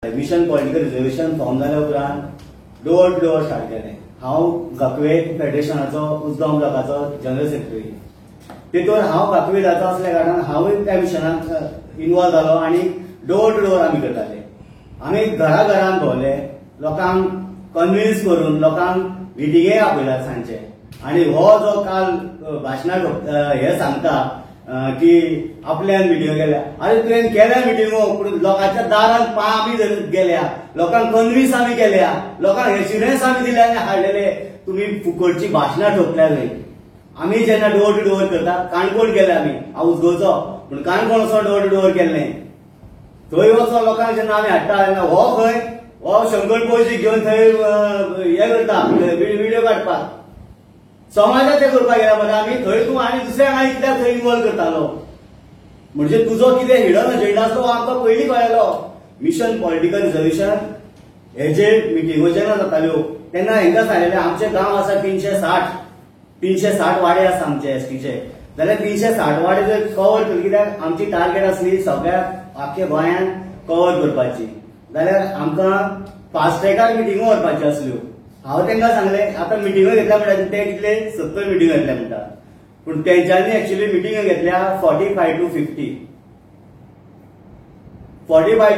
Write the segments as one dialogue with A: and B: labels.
A: Mission political reservation form जाल्या उपरांत door to door start केलें. हांव गाकवे फेडरेशनाचो उजगांव ब्लॉकाचो जनरल सेक्रेटरी. तेतून हांव गाकवेदाचो असल्या कारणान हांवूय त्या मिशनाक इन्वॉल्व जालो आनी डोअर टू डोअर आमी करताले. आमी घराघरांत भोंवले, लोकांक कन्विन्स करून लोकांक मिटिंगे आपयल्यात सांजचे. आनी हो जो काल भाशणां हे सांगता की आपल्यान मिटिंगो केल्या, अरे तुवें केल्या मिटिंगो पूण लोकांच्या दारांत आमी गेल्या, लोकांक कन्विन्स आमी केल्या, लोकांक एश्युरन्स आमी दिले आनी हाडलेले. तुमी फुकटची भाशणां ठोकल्या न्हय. आमी जेन्ना डोअर टू डोअर करता, काणकोण गेले आमी, हांव उजगांवचो पूण काणकोण वचो डोअर टू डोअर केल्लें. थंय वचोन लोकांक जेन्ना आमी हाडटा तेन्ना हो शंकर पयशे घेवन थंय हे करता व्हिडिओ काडपाक. समाजात ते करपाक गेल्या मरे आमी थंय तूं आनी दुसऱ्यांक आनी कित्याक थंय इन्वॉल्व करतालो. म्हणजे तुजो कितें हिडन एजेंडा आसलो आमकां पयलीं कळयलो. मिशन पॉलिटिकल रिजर्वेशन हेजे मिटिंगो जेन्ना जाताल्यो तेन्ना हेंकां सांगलेलें आमचें गांव आसा 360 वाडे आसा आमचे एसटीचे. जाल्यार 360 वाडे जर कव्हर करता, कित्याक आमची टार्गेट आसली सगळ्या आख्या गोंयांत कव्हर करपाची, जाल्यार आमकां फास्ट ट्रॅकार मिटिंगो व्हरपाच्यो आसल्यो. हांव तांकां सांगलें आतां मिटिंगो घेतल्या म्हणटा ते कितले 70 मिटिंगो घेतल्या म्हणटा, पूण तेंच्यांनी एक्चुअली मिटिंगो घेतल्या 45 to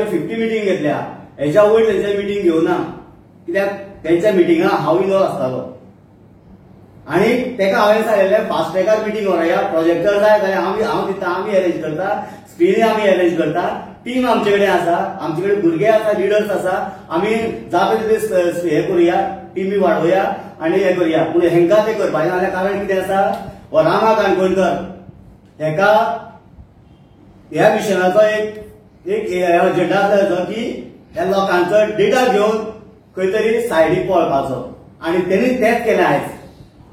A: 50 मिटिंग घेतल्या. हेच्या वयर तेंचे मिटिंग घेवना, कित्याक तेंच्या मिटिंगां हांव इन्वॉल्व आसतालो. आनी तेका हांवें सांगलेलें फास्ट ट्रॅकार मिटिंग व्हरया, प्रोजेक्टर जाय जाल्यार हांव दिता, आमी अरेंज करता, स्क्रीन आमी अरेंज करता, टीम आमचे कडेन आसा, आमचे कडेन भुरगे आसा, लिडर्स आसा, आमी जाता तितले हे करुया, टीमी वाडोवया आनी हे करुया. पूण हेंकां ते करपाचें नासलें. कारण कितें आसा, हो रामा काणकोणकर हेका ह्या मिशनाचो एक एजेंडा आसलो की ह्या लोकांचो डेटा घेवन खंय तरी सायडीक पळोवपाचो. आनी तेणी तेंच केलें आयज.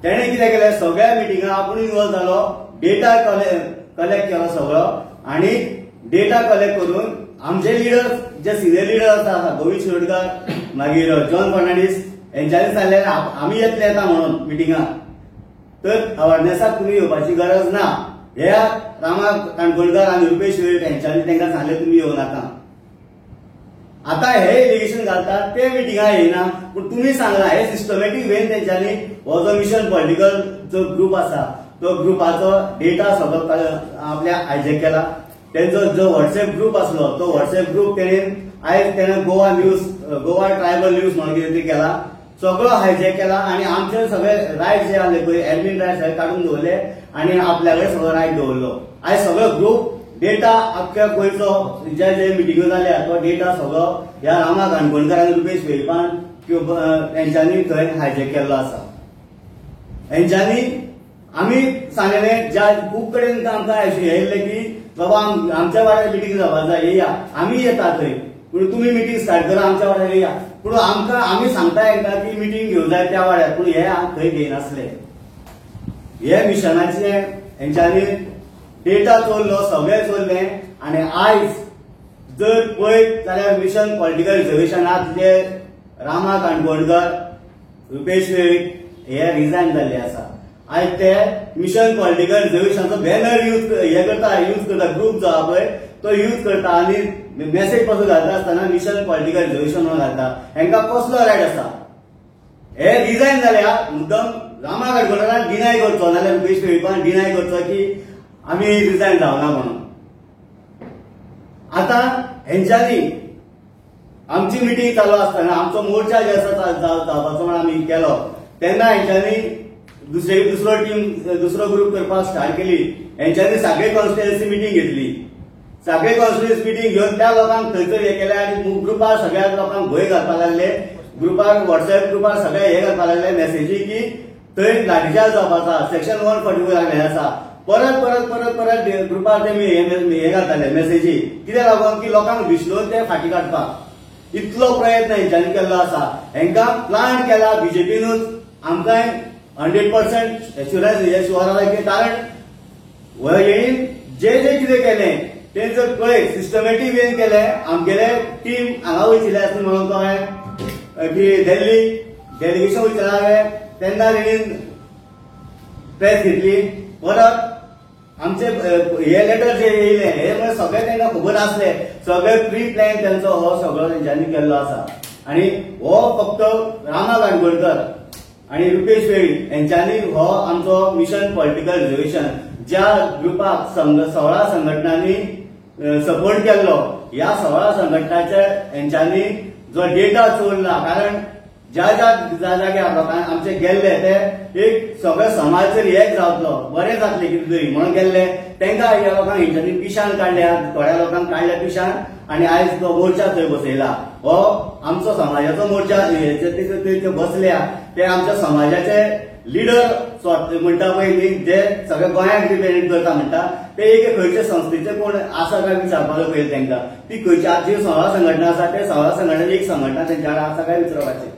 A: तेणे कितें केलें, सगळ्या मिटिंगां आपूण इन्वॉल्व जालो, डेटा कलेक्ट केलो सगळो, आनी डेटा कलेक्ट करून आमचे लिडर्स जे सिनियर लिडर आसा, गोविंद शिरोडकर, मागीर जॉन फर्नांडीस, हेंच्यांनी सांगलें आमी येता म्हणून मिटिंगाक. तर अवेरनेसाक तुमी येवपाची गरज ना. ह्या रामा काणकोणकर आनी रुपेश हेंच्यांनी तांकां सांगलें तुमी येवं नाका. आता हे इलिगेशन घालतात ते मिटिंगां येयना, पूण तुमी सांगला हे सिस्टमॅटीक वेन तेंच्यांनी हो जो मिशन पॉलिटिकल जो ग्रुप आसा तो ग्रुपाचो डेटा सगळो आपल्या हायजॅक केला. तेंचो जो व्हॉट्सएप ग्रुप आसलो तो व्हॉट्सएप ग्रुप तेणें गोवा ट्रायबल न्यूज म्हणून कितें तरी केला, सगळो हायजॅक केला. आनी आमचे सगळे रायट्स जे आसले पळय एडमीन रायट्स हे काडून दवरले आनी आपल्या कडेन सगळो रायट दवरलो. आयज सगळो ग्रुप डेटा अख्ख्या गोंयचो जे जे मिटिंगो जाल्या तो डेटा सगळो ह्या रामा काणकोणकर आनी रुपेश वेळीपान हेंच्यांनी थंय हायजॅक केल्लो आसा. हेंच्यांनी आमी सांगलेलें ज्या खूब कडेन आमकां येयल्लें की बाबा आमच्या वाड्यार मिटींग जावपाक जाय, येया. आमी येता थंय, पूण तुमी मिटींग स्टार्ट करा, आमच्या वाड्यार येया. पूण आमी सांगता हेंकां की मिटींग घेवं जाय त्या वाड्यार, पूण हे थंय घेयनासले. हे मिशनाचे हेंच्यांनी डेटा चोरलो, सगळें चोरलें. आनी आयज जर पळयत जाल्यार मिशन पॉलिटिकल रिजर्वेशनांत जे रामा काणकोणकर, रुपेश हे रिजायन जाल्ले आसा. आयज ते मिशन पॉलिटिकल रिजर्वेशनाचो बॅनर यूज करता, ग्रुप जो आहा पळय तो यूज करता आनी मेसेज पासून घालता आसतना मिशन पॉलिटिकल रिजर्वेशन म्हणून घालता. हेंकां कसलो रायट आसा? हे रिजायन जाल्या मुद्दम रामा काणकोणकारान डिनाय करचो, नाल्यार रुपेश वेळीपान डिनाय करचो की आमी रिजायन जावना म्हणून. आता हेंच्यांनी आमची मिटींग चालू आसतना आमचो मोर्चा जे आसा जावपाचो म्हणून आमी केलो तेन्ना हेंच्यांनी दुसरो ग्रुप करपाक स्टार्ट केली. हेंच्यांनी सगळे कॉन्स्टिट्युएन्सी मिटींग घेतली. सगळे कॉन्स्टिट्युएन्सी मिटींग घेवन त्या लोकांक थंयसर हे केले आनी ग्रुपार सगळ्या लोकांक भंय घालपाक लागले. ग्रुपार व्हॉट्सएप ग्रुपार सगळे हे घालपाक लागले मेसेजी की थंय लाठीचार्ज जावपाचा, सेक्शन 144 लागले आसा. परत ग्रुपार ते हे घालताले मेसेजी, कित्याक लागून की लोकांक विश्लोन ते फाटी काडपाक. इतलो प्रयत्न हेंच्यांनी केल्लो आसा. हेंकां प्लान केला बीजेपीनूच. आमकां 100% एश्युरन्स हे शुअर आसा की कारण हेणी जे कितें केलें तें जर पळय सिस्टमॅटीक वेन केलें. आमगेले टीम हांगा वयतले आसले म्हणून कळ्ळें की दिल्ली डेलिगेशन वयतलें तेन्ना तेणी प्रेस घेतली. परत आमचे हे लेटर जे येयले हे म्हणजे सगळे तांकां खबर आसले, सगळे प्री प्लॅन त्यांचो हो सगळो तेंच्यांनी केल्लो आसा. आणि हो फक्त रामा गांगोळकर आणि रुपेश वेळी यांच्यानी हो आमचो मिशन पॉलिटिकल रिझर्वेशन ज्या ग्रुपाक 16 संघटनांनी सपोर्ट केल्लो, ह्या 16 संघटनाच्या यांच्यानी जो डेटा चोरला, कारण ज्या जाग्यार लोकांक आमचे गेल्ले ते एक सगळे समाज जर एक जावतलो बरें जातले कितें तरी म्हणून गेल्ले, तांकां ह्या लोकांक हेंच्यांनी पिशान काडल्या, थोड्या लोकांक काडल्या पिशान आणि आयज तो मोर्चा थंय बसयला. हो आमचो समाजाचो मोर्चा थंय बसल्या ते आमच्या समाजाचे लिडर म्हणटा पळय जे सगळे गोंयांक रिप्रेझेंट करता म्हणटा ते एक खंयचे संस्थेचे कोण आसा काय विचारपाचो पयलीं तांकां. ती खंयची जी 16 संघटना आसा ते 16 संघटनाची एक संघटना तेंच्या वांगडा आसा काय विचारपाचें.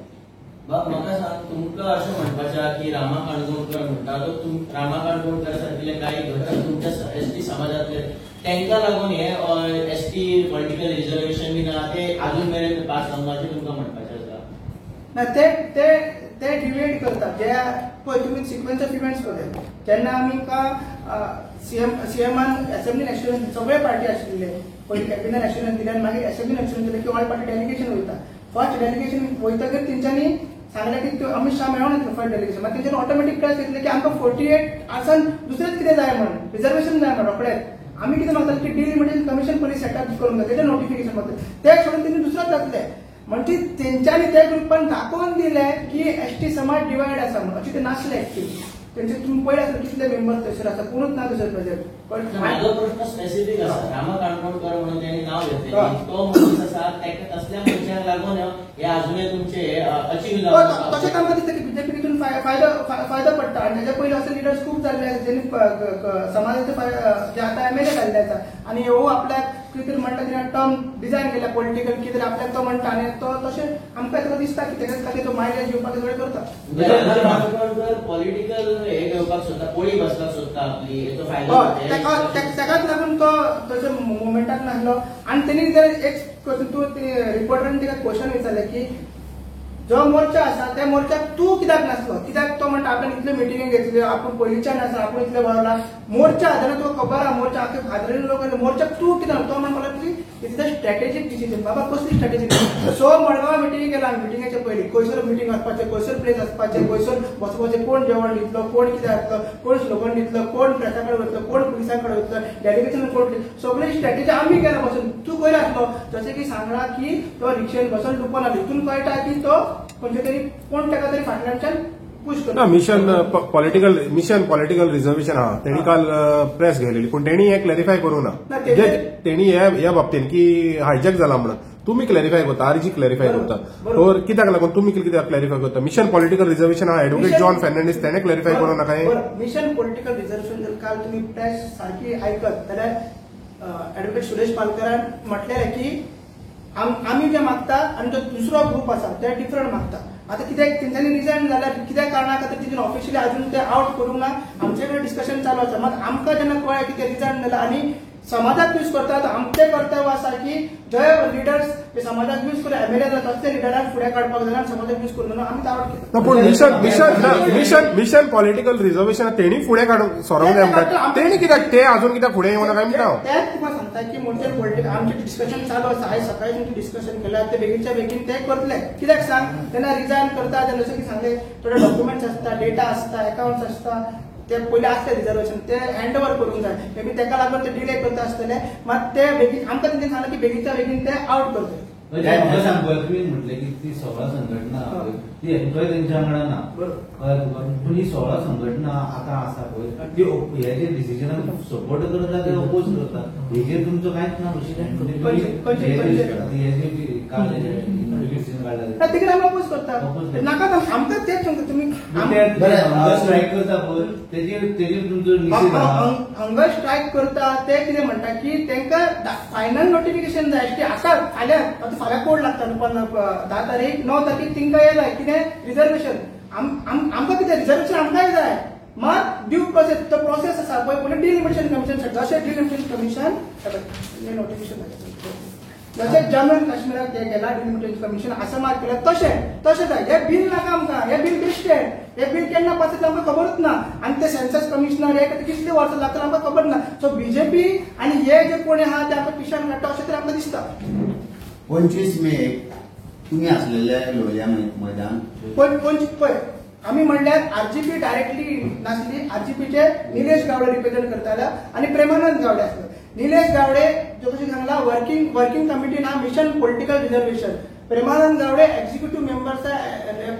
B: म्हाका सांग, तुमकां अशें म्हणपाचें की रामा काणकोणकर म्हणटा तो रामा काणकोणकर सारकिले काही घटक तुमच्या एसटी समाजातले तांकां लागून हे एसटी पॉलिटिकल रिझर्वेशन बी ना ते अजून मेरेन पास जावंक अशें तुमकां म्हणपाचें आसा
C: ना. ते डिबेट करतात जे पळय तुमी सिक्वेन्स ऑफ इव्हेंट्स पळय. जेन्ना आमकां सीएमान असेंब्ली इलेक्शन सगळे पार्टी आशिल्ले, पयलीं कॅबिनेट इलेक्शन दिले आनी मागीर असेंब्ली इलेक्शन दिलें की ऑल पार्टी डेलिगेशन वयता. फर्स्ट डेलिगेशन वयतकीर तेंच्यांनी सांगलें की अमित शाह मेळोन येतलो फर्स्ट डेलिगेशन. मागीर तेंच्यांनी ऑटोमॅटीक प्रेस घेतले की आमकां 48 आसन दुसरेंच कितें जाय म्हणून, रिझर्वेशन जाय म्हणून रोखडेच. आमी कितें मागतात की डिलिमिटेशन कमिशन पयलीं सेटअप करून जाय, तेजें नोटिफिकेशन मागतात, ते सोडून तेंनी दुसरोच जातले. म्हणजे तेंच्यांनी त्या ग्रुपान दाखोवन दिले की एसटी समाज डिवायड आसा म्हणून. अशें ते नासले एक्चुअली. तेंचे तुम्ही पळय आसता कितले मेंबर थंयसर आसा, कोणूच ना थंयसर प्रेजेंट. पण
B: म्हाजो प्रश्न स्पेसिफीक आसा. रामा काणकोणकर म्हणून त्यांनी नाव घेतलें, तो मनीस आसा ताका तसल्या मनशांक लागून हे अजुनूय तुमचे अचीव जावं.
C: तशेंच आमकां दिसता की बीजेपी तितून फायदो पडटा. आणि तेच्या पयलीं असे लिडर्स खूप जाल्ले जेणी समाजाचे जे आतां एमएलए जाल्ले आसा आणि हो आपल्याक कितें म्हणटा तिणें टर्म डिझायन केल्या पॉलिटिकल कितें आपल्याक तो म्हणटा आनी तो तशें आमकां ताका दिसता की तेच्या खातीर तो मायलेज घेवपाक सगळें करता.
B: पॉलिटिकल हे घेवपाक सोदता, पोळी बसपाक सोदता आपली, हेचो फायदो
C: ताकाच लागून तो तशें मुवमेंटाक नासलो. आनी तेणी जर एक रिपोर्टरान तिका क्वेश्चन विचारले की जो मोर्चा आसा त्या मोर्चाक तूं कित्याक नासलो, कित्याक तो म्हणटा आपण इतल्यो मिटिंगे घेतल्यो, आपूण पयलींच्यान आसा, आपूण इतले वरला मोर्चा जेन्ना तुका खबर आहा मोर्चा आख्खे खात्रेन लोक मोर्चाक तूं कित्याक, तो म्हणपाक लागलो की इट्स द स्ट्रॅटेजीक डिसिजन. बाबा कसली स्ट्रॅटेजी. सो मडगांव मिटिंगे गेला, मिटिंगेच्या पयलीं खंयसर मिटिंग वचपाचें, खंयसर प्लेस वचपाचें, खंयसर बसपाचें, कोण जेवण दितलो, कोण कितें आसतलो, कोण स्लोगन दितलो, कोण प्रेसा कडेन वयतलो, कोण पुलिसां कडेन वयतलो, डेलिगेशन कोण, सगळी स्ट्रॅटेजी आमी केला बसून. तूं खंय आसलो, जशें की सांगला की तो रिक्षेन बसून लुपोन आसलो. हितून कळटा की तो खंयचे तरी कोण ताका तरी फाटल्यानच्यान पुश करता.
D: मिशन पॉलिटिकल रिझर्वेशन हा त्यांनी काल प्रेस घेतलेली, पण त्यांनी हे क्लॅरिफाय करूं ना. त्यांनी ह्या बाबतीन की हायजॅक जाला म्हणून तुम्ही क्लॅरिफाय करता, आरजी क्लॅरिफाय करता, तर कित्याक लागून तुम्ही कित्याक क्लॅरिफाय करता. मिशन पॉलिटिकल रिझर्वेशन हा एडव्होकेट जॉन फर्नांडीस त्याने क्लॅरिफाय करू नका.
C: मिशन पॉलिटिकल रिझर्वेशन जर काल तुम्ही प्रेस सारखी ऐकत जाल्यार एडव्होकेट सुरेश पालकरान म्हटलेलें की आम्ही जे मागता आणि जो दुसरो ग्रुप आसा ते डिफरंट मागता. आता कित्याक तेंच्यांनी रिजायन जाल्यार कित्याक कारणां खातीर तितून ऑफिशियली अजून ते आउट करूंक ना. आमचे कडेन डिस्कशन चालू आसा. मात आमकां जेन्ना कळ्ळें की ते रिजायन जाला आणि समाजाक यूज करतात, आमचें कर्तव्य आसा की जे लिडर्स ते समाजाक यूज करून एमएलए जाता तसले लिडरांक फुडें काडपाक जाय आनी समाजाक यूज करून आमी आउट केलं.
D: पण मिशन पॉलिटिकल रिझर्वेशन तेणी फुडें काडून सोरोंक जाय म्हणटा. तेणी कित्याक ते अजून कित्याक फुडें येवना काय म्हणटा.
C: तेच तुका सांगता की म्हणजे पॉलिटिकल आमचे डिस्कशन चालू आसा. आयज सकाळी तुमचे डिस्कशन केलां ते बेगीनच्या बेगीन ते करतले. कित्याक सांग, तेन्ना रिजायन करता तेन्ना जशें की सांगले थोडे डॉक्युमेंट्स आसता, डेटा आसता, अकाउंट्स आसता, ते पयलीं आसले रिझर्वेशन ते हँड ओव्हर करूंक जाय. मे बी तेका लागून ते डिले करता आसतले. मात ते बेगीन आमकां तेंच्यांनी सांगलें की बेगीनच्या बेगीन ते आउट करतले.
E: तुमी म्हटले की ती 16 संघटना ती एम्प्लॉय तेंच्या वांगडा ना, पूण ही 16 संघटना आतां आसा पळय ती हेजे डिसिजनाक सपोर्ट करता ते अपोज करता. हेजेर तुमचो कांयच ना
C: तिकडे आमी अपोज करता. नाका आमकां तेच सांगता तुमी
E: स्ट्रायक करता पळय तेजेर तुमचो निषेध आहा.
C: हंगर स्ट्रायक करता ते कितें म्हणटा की तांकां फायनल नोटिफिकेशन जाय की आतां फाल्यां फाल्यां कोड लागता 10 तारीख 9 तारीख तिंका हे जाय कितें रिझर्वेशन. आमकां कितें रिझर्वेशन आमकांय जाय. मात ड्यू प्रोसेस तो प्रोसेस आसा पळय पयलीं डिलिमिटेशन कमिशन जशें डिलिमिटेशन कमिशन नोटिफिकेशन जशें जम्मू आनी काश्मीराक ते गेला डिलिमिटेशन कमिशन असं मार्क केलं तशेंच आहे हे बिल नाका आमकां हे बिल बेस्टेड हे बिल केन्ना पास जाता आमकां खबरूच ना आणि ते सेन्सस कमिशनर हे कितले वर्सां लागता आमकां खबर ना सो बीजेपी आणि हे जे कोणी आहा ते आमकां पिशान काडटा अशें तरी आमकां दिसता
A: 25 मे तुम्ही असलेले लोलया मैदान
C: पळय आम्ही म्हणल्यार आरजीपी डायरेक्टली नासली आरजीपीचे निलेश गावडे रिप्रेझेंट करताले आणि प्रेमानंद गावडे आसले निलेश गावडे जो कशें सांगला वर्किंग कमिटी ना mission political reservation Premanand Gawade executive members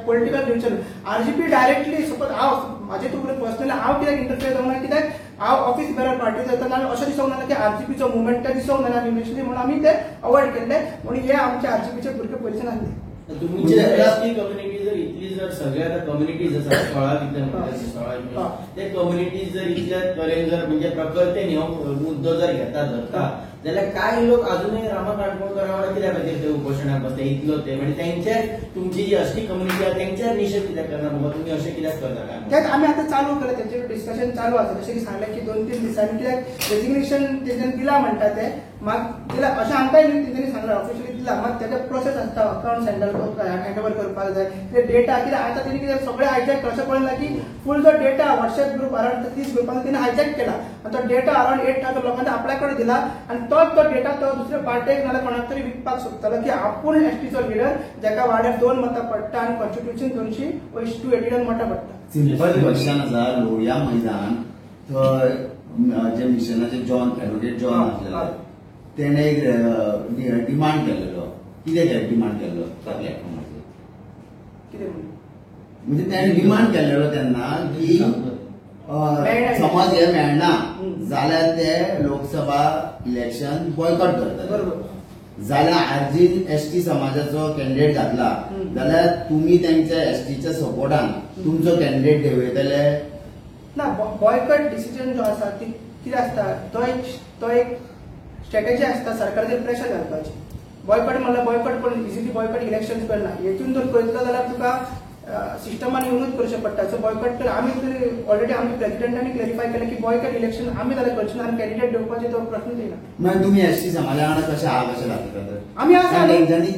C: political reservation RGP directly suppose हांव म्हाजे तुकडे पर्सनली हांव कित्याक इंटरफेयर जावंक ना कित्याक हांव ऑफिस बेरर पार्टी जाता आनी अशें दिसूंक ना की आरजीपीचो मुवमेंट दिसूंक ना इनिशियली म्हणून आमी ते अवॉइड केल्ले म्हणून हे आमचे आरजीपीचे भुरगे पयलींच्यान आसले
B: तुमची एसटी कम्युनिटी जर इतली जर सगळ्या कम्युनिटीज आसा 16 ते कम्युनिटीज जर इतल्या तरेन जर म्हणजे प्रकर्तेन हो मुद्दो जर घेतात धरता जाल्यार कांय लोक अजूनही रामा काणकोणकर वांगडा कित्या खातीर ते उपोशणाक बसता इतलो ते म्हणजे तेंचे तुमची जी एसटी कम्युनिटी आसा तेंचेर निशेध कित्याक करना बाबा तुम्ही अशें कित्याक करता काय
C: त्यात आमी आतां चालू केलें तेंचेर डिस्कशन चालू आसा जशें की सांगलें की 2-3 दिसांनी कित्याक रेजिग्नेशन तेंच्यानी दिला म्हणटा ते माग दिला अशें आमकांय तेंच्यांनी सांगलां ऑफिशियली दिला मात तेजो प्रोसेस आसता अकाउंट सेंटर हँडओव्हर करपाक जाय ते डेटा कित्याक आतां तेणी कितें सगळें हायजॅक अशें पळयलां की फूल जो डेटा व्हॉट्सएप ग्रुप अराउंड 30 ग्रुपांनी तेणी हायजॅक केला आनी तो डेटा अराउंड 8,000 लोकांनी आपल्या कडेन दिला आनी तोच तो डेटा तो दुसऱ्या पार्टेक नाल्यार कोणाक तरी विकपाक सोदतालो की आपूण एसटीचो लिडर जाका वाड्यार 2 मतां पडटा आनी कॉन्स्टिट्युशन 280 मतां पडटा
A: सिंपल क्वेश्चन आसा लोलया मैदान थंय जे मिशनाचे जॉन एडवोकेट जॉन आसलेलो तेणे एक डिमांड केलेलो कितें डिमांड केल्लो त्या प्लॅटफॉर्माचेर
C: कितें म्हणून
A: म्हणजे ताणें डिमांड केलेलो तेन्ना की समज हे मेळना जाल्यार ते लोकसभा इलेक्शन बॉयकॉट करतले
C: बरोबर
A: जाल्यार आरजी एसटी समाजाचो कॅन्डिडेट घातला जाल्यार तुम्ही त्यांच्या एसटीच्या सपोर्टान तुमचो कॅन्डिडेट देंवयतले
C: ना बॉयकॉट डिसिजन जो आसा ती कितें आसता तो एक स्ट्रॅटेजी आसता सरकाराचेर प्रेशर घालपाची बॉयकॉट म्हणल्यार बॉयकॉट करून इजिली बॉयकॉट इलेक्शन करना हेतून जर करतलो जाल्यार तुका सिस्टमान येवनूच करचें पडटा सो बॉयकॉट तर आमी तरी ऑलरेडी आमच्या प्रेसिडेंटांनी क्लॅरिफाय केलें की बॉयकॉट इलेक्शन आमी जाल्यार करचें ना आनी कॅन्डिडेट देवपाचें तो प्रश्न येना
A: मागीर तुमी एसटी समाजा वांगडा कशें आहा कशें दाखयतात
C: आमी आसा
A: तेंच्यांनी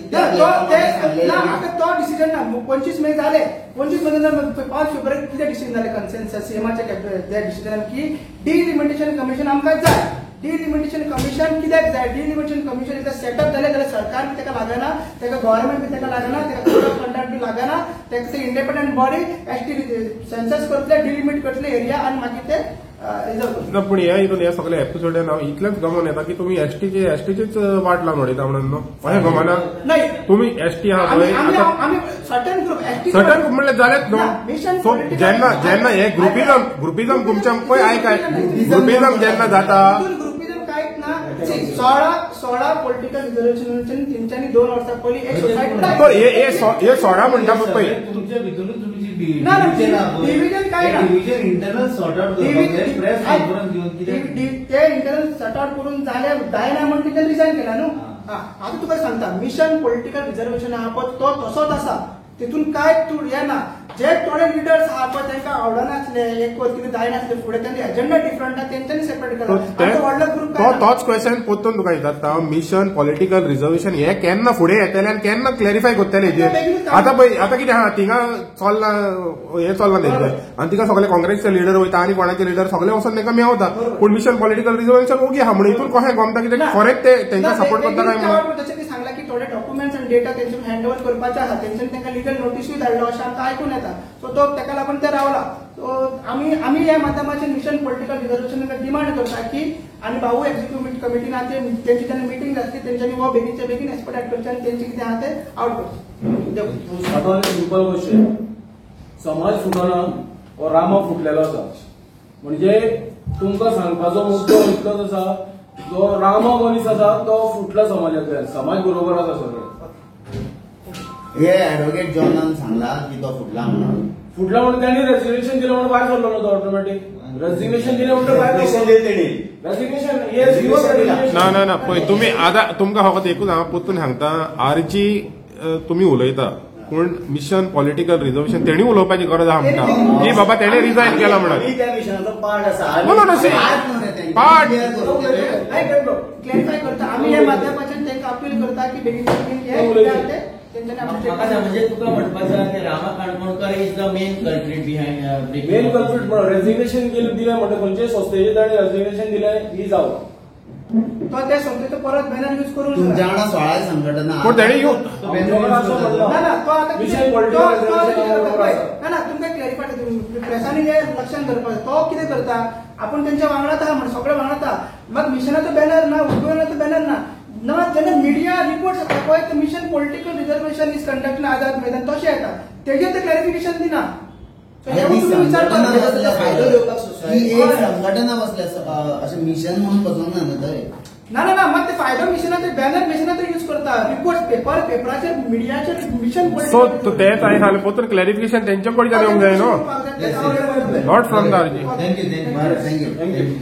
C: तो डिसिजन ना 25 मे जाले 25 मे नंतर 5 फेब्रुवारी कितें डिसिजन जालें कन्सेन्सस सीएमाच्या त्या डिसिजनान की डिलिमिटेशन कमिशन आमकां जाय डिलिमिटेशन कमिशन कित्याक जाय डिलिमिटेशन कमिशन एकदा सेटअप जालें जाल्यार सरकार बी ताका लागना ताका गव्हर्नमेंट बी ताका लागना ताका कोड ऑफ कंडक्ट बी लागना ताका ते इंडिपेंडंट बॉडी एसटी सेन्सस करतले डिलिमिट करतले एरिया आनी मागीर ते
D: ना पूण ह्या हितून ह्या सगळ्या एपिसोडान हांव इतलेंच गमन येता की तुमी एसटीचीच वाट लावन उडयता म्हणून न्हू अशें गमना
C: नाही
D: तुमी एसटी आहा पळय
C: आमी सर्टन ग्रुप एसटी
D: सटन म्हणल्यार जालेच न्हू सो जेन्ना हे ग्रुपिझम तुमच्या पळय आयकाय ग्रुपिझम जेन्ना जाता
C: ग्रुपिझम कांयच ना 16 पॉलिटिकल रिझर्वेशन तेंच्यांनी 2 वर्सां पयलीं एक सोसायटी
D: हे 16 म्हणटा पळय
E: तुमच्या भितरूच तुमची
C: डिव्हिजन काय ना
E: डिव्हिजन इंटरनल सॉर्ट आउट करपाक प्रेस कॉन्फरन्स घेवन कितें
C: ते इंटरनल सॉर्ट आउट करून जाल्यार जायना म्हणून तिथे रिजायन केला न्हू आता तुका सांगता मिशन पॉलिटिकल रिझर्वेशन आहा पळय तो तसोच आसा तितून काय तू येना जे थोडे लिडर्स आहा पळय तांकां आवडनासले एक वर कितें जायनासले फुडें तांचे एजेंडा डिफरंट आहा तेंच्यांनी सेपरेट केला व्हडलो ग्रुप
D: तोच क्वेश्चन पोत्तून तुका विचारता मिशन पॉलिटिकल रिझर्वेशन हे केन्ना फुडें येतले आनी केन्ना क्लॅरिफाय करतले आतां पळय आतां कितें आहा थिंगा चल्ला हे चल्ला तेंचे आनी तिका सगळे काँग्रेसचे लिडर वयता आनी कोणाचे लिडर सगळे वचून तांकां मेवता पूण मिशन पॉलिटिकल रिझर्वेशन ओगी आहा म्हणून हितून कशें गमता कितें खरेंच ते तांकां सपोर्ट करता काय म्हणून
C: जशें की सांगला की थोडे डॉक्युमेंट्स आनी डेटा तेंचे हँडओव्हर करपाचे आहा तेंच्यांनी तांकां लिगल नोटीसूय धाडलो अशें आमकां आयकून येता सो तो ताका लागून ते रावला सो आमी ह्या माध्यमाचेर मिशन पॉलिटिकल रिझर्वेशन डिमांड करता की आनी भाऊ एक्झिक्युटिव्ह कमिटीन तेंची जेन्ना मिटींग जातली तेंच्यांनी हो बेगीनचे बेगीन एक्सपर्टायट करचे आनी तेंचे कितें आहा ते आउट करचे
F: आता सिंपल क्वेश्चन समाज फुटना हो रामा फुटलेलो आसा म्हणजे तुमकां सांगपाचो मुद्दो इतलोच आसा जो रामा मनीस आसा तो फुटला समाजांतल्यान समाज बरोबर आसा सगळे
A: हे एडवोकेट जॉनान सांगला की तो फुटला म्हणून
F: फुटला म्हणून त्यांनी रेजिग्नेशन दिलं म्हणून भायर सरलो तो ऑटोमॅटिक रेजिग्नेशन दिलें म्हणून भायर रेजिग्नेशन
D: ना पळय तुमी आतां तुमकां फकत एकूच हांव पोत्तून सांगता आरजी तुमी उलयता पूण मिशन पॉलिटिकल रिझर्वेशन तेणी उलोवपाची गरज आहा म्हणटा की बाबा तेणे रिजायन केला म्हणून
A: त्या मिशनाचो पार्ट आसा
D: पार्ट
C: क्लॅरिफाय करता आमी ह्या माध्यमाच्यान तांकां अपील रिव्ह्यू करता की बेगीन हे कितें आहा तें तेंच्यांनी
B: म्हाका
C: आपले
B: सांग, म्हणजे तुका म्हणपाचें की Rama Kankonkar is the main culprit behind
F: main culprit म्हणून रेजिग्नेशन दिलें म्हणजे खंयचे संस्थेचे ताणें रेजिग्नेशन दिलें ही जावं
C: तो त्या संस्थेचो परत बॅनर यूज करून
A: तुमच्या वांगडा 16 संघटना
D: पण तेणी येऊ
C: ना तो आता
F: विषय
C: ना तुमकां क्लॅरिफाय प्रेसांनी जे लक्षांत धरपाक तो कितें करता आपण त्यांच्या वांगडात आहा म्हण सगळे वांगडात आहा मग मिशनाचो बॅनर ना उद्योगाचो बॅनर ना जेन्ना मिडिया रिपोर्ट जाता पळय ते mission political reservation is conduct in Azad Maidan तशें येता तेजेर ते क्लॅरिफिकेशन दिना
A: फायदो घेवपाक ही एक संघटना बसल्या अशें मिशन म्हणून बसोंक ना थंय
C: ना मग ते फायदो मिशनाचे बॅनर मिशनाचो यूज करता रिपोर्ट पेपराचेर मिडियाचेर मिशन
D: सो तेच हांवें सांगलें पोतून क्लॅरिफिकेशन तेंच्या कडच्यान येवंक जाय न्हू नॉट फ्रॉम द
A: थँक्यू